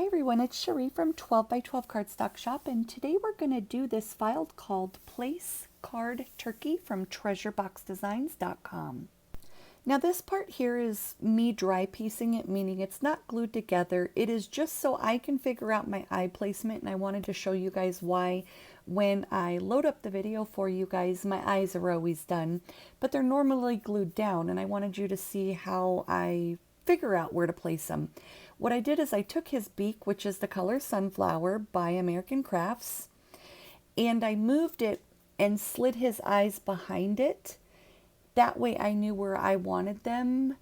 everyone, it's Cherie from 12 by 12 Cardstock Shop, and today we're going to do this file called Place Card Turkey from treasureboxdesigns.com. Now this part here is me dry piecing it, meaning it's not glued together. It is just so I can figure out my eye placement, and I wanted to show you guys why when I load up the video for you guys, my eyes are always done, but they're normally glued down, and I wanted you to see how I figure out where to place them. What I did is I took his beak, which is the color Sunflower by American Crafts, and I moved it and slid his eyes behind it. That way I knew where I wanted them.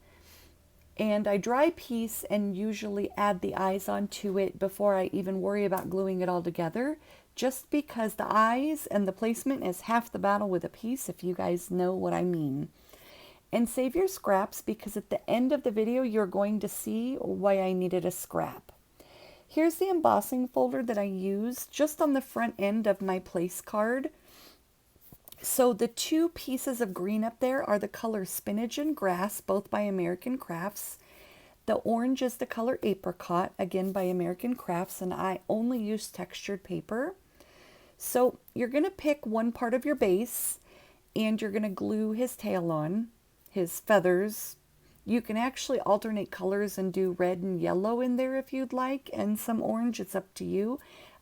And I dry piece and usually add the eyes onto it before I even worry about gluing it all together, just because the eyes and the placement is half the battle with a piece, if you guys know what I mean. And save your scraps, because at the end of the video you're going to see why I needed a scrap. Here's the embossing folder that I use just on the front end of my place card. So the two pieces of green up there are the color Spinach and Grass, both by American Crafts. The orange is the color Apricot, again by American Crafts, and I only use textured paper. So you're going to pick one part of your base and you're going to glue his tail on. His feathers. You can actually alternate colors and do red and yellow in there if you'd like, and some orange. It's up to you.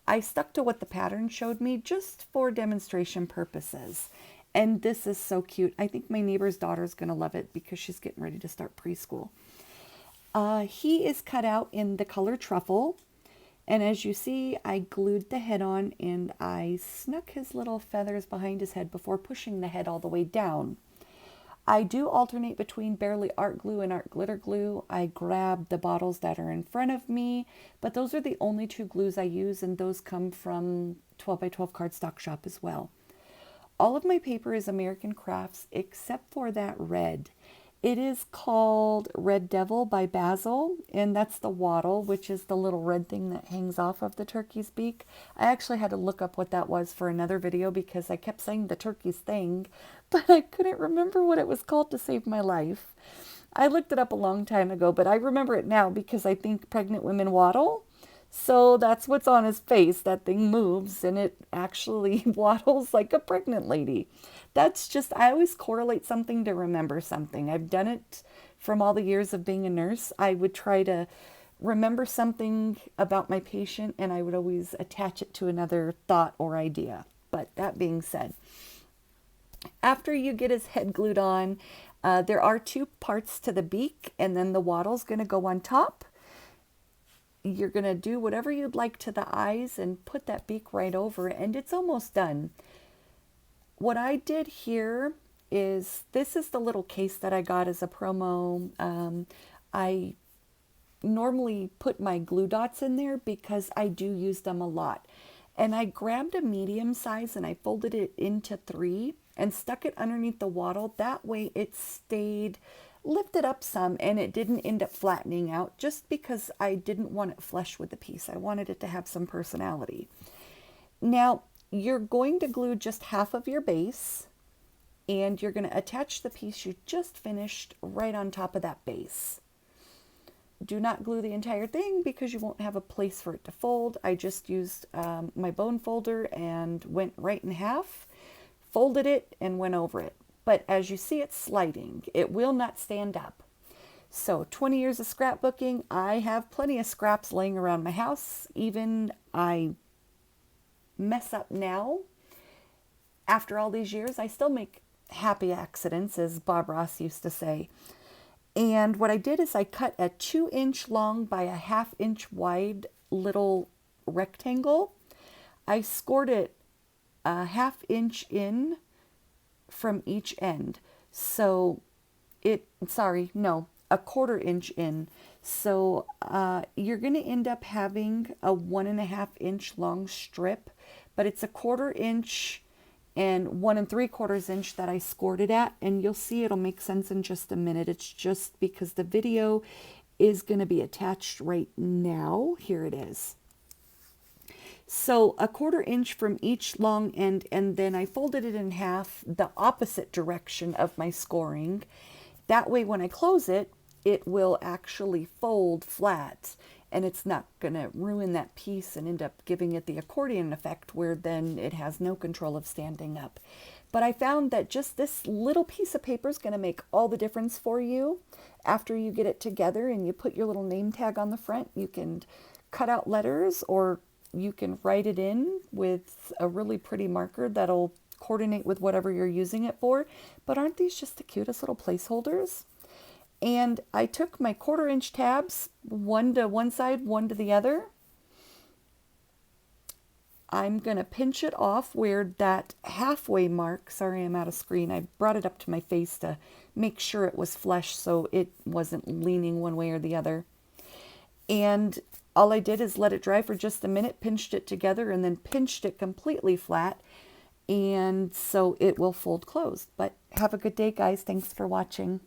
I stuck to what the pattern showed me just for demonstration purposes. And this is so cute. I think my neighbor's daughter is going to love it because she's getting ready to start preschool. He is cut out in the color Truffle. And as you see, I glued the head on and I snuck his little feathers behind his head before pushing the head all the way down. I do alternate between Barely Art Glue and Art Glitter Glue. I grab the bottles that are in front of me, but those are the only two glues I use, and those come from 12 by 12 Cardstock Shop as well. All of my paper is American Crafts except for that red. It is called Red Devil by Basil, and that's the wattle, which is the little red thing that hangs off of the turkey's beak. I actually had to look up what that was for another video because I kept saying the turkey's thing, but I couldn't remember what it was called to save my life. I looked it up a long time ago, but I remember it now because I think pregnant women waddle. So that's what's on his face. That thing moves and it actually waddles like a pregnant lady. That's just, I always correlate something to remember something. I've done it from all the years of being a nurse. I would try to remember something about my patient and I would always attach it to another thought or idea. But that being said, after you get his head glued on, there are two parts to the beak, and then the wattle's going to go on top. You're going to do whatever you'd like to the eyes and put that beak right over it, and it's almost done. What I did here is, this is the little case that I got as a promo. I normally put my glue dots in there because I do use them a lot. And I grabbed a medium size and I folded it into 3 and stuck it underneath the wattle. That way it stayed lifted up some and it didn't end up flattening out, just because I didn't want it flush with the piece. I wanted it to have some personality. Now you're going to glue just half of your base and you're going to attach the piece you just finished right on top of that base. Do not glue the entire thing because you won't have a place for it to fold. I just used my bone folder and went right in half, folded it and went over it. But as you see, it's sliding. It will not stand up. So 20 years of scrapbooking, I have plenty of scraps laying around my house. Even I mess up now. After all these years, I still make happy accidents, as Bob Ross used to say. And what I did is I cut a 2-inch long by a 1/2 inch wide little rectangle. I scored it a 1/2 inch in from each end. So a 1/4 inch in. So you're going to end up having a 1.5 inch long strip, but it's a 1/4 inch and 1 3/4 inch that I scored it at, and you'll see it'll make sense in just a minute. It's just because the video is going to be attached right now. Here it is. So a 1/4 inch from each long end, and then I folded it in half the opposite direction of my scoring. That way when I close it, it will actually fold flat. and it's not going to ruin that piece and end up giving it the accordion effect where then it has no control of standing up. But I found that just this little piece of paper is going to make all the difference for you. After you get it together and you put your little name tag on the front, you can cut out letters, or you can write it in with a really pretty marker that'll coordinate with whatever you're using it for. But aren't these just the cutest little placeholders? And I took my 1/4 inch tabs, one to one side, one to the other. I'm going to pinch it off where that halfway mark, sorry I'm out of screen, I brought it up to my face to make sure it was flush so it wasn't leaning one way or the other. And all I did is let it dry for just a minute, pinched it together, and then pinched it completely flat, and so it will fold closed. But have a good day, guys. Thanks for watching.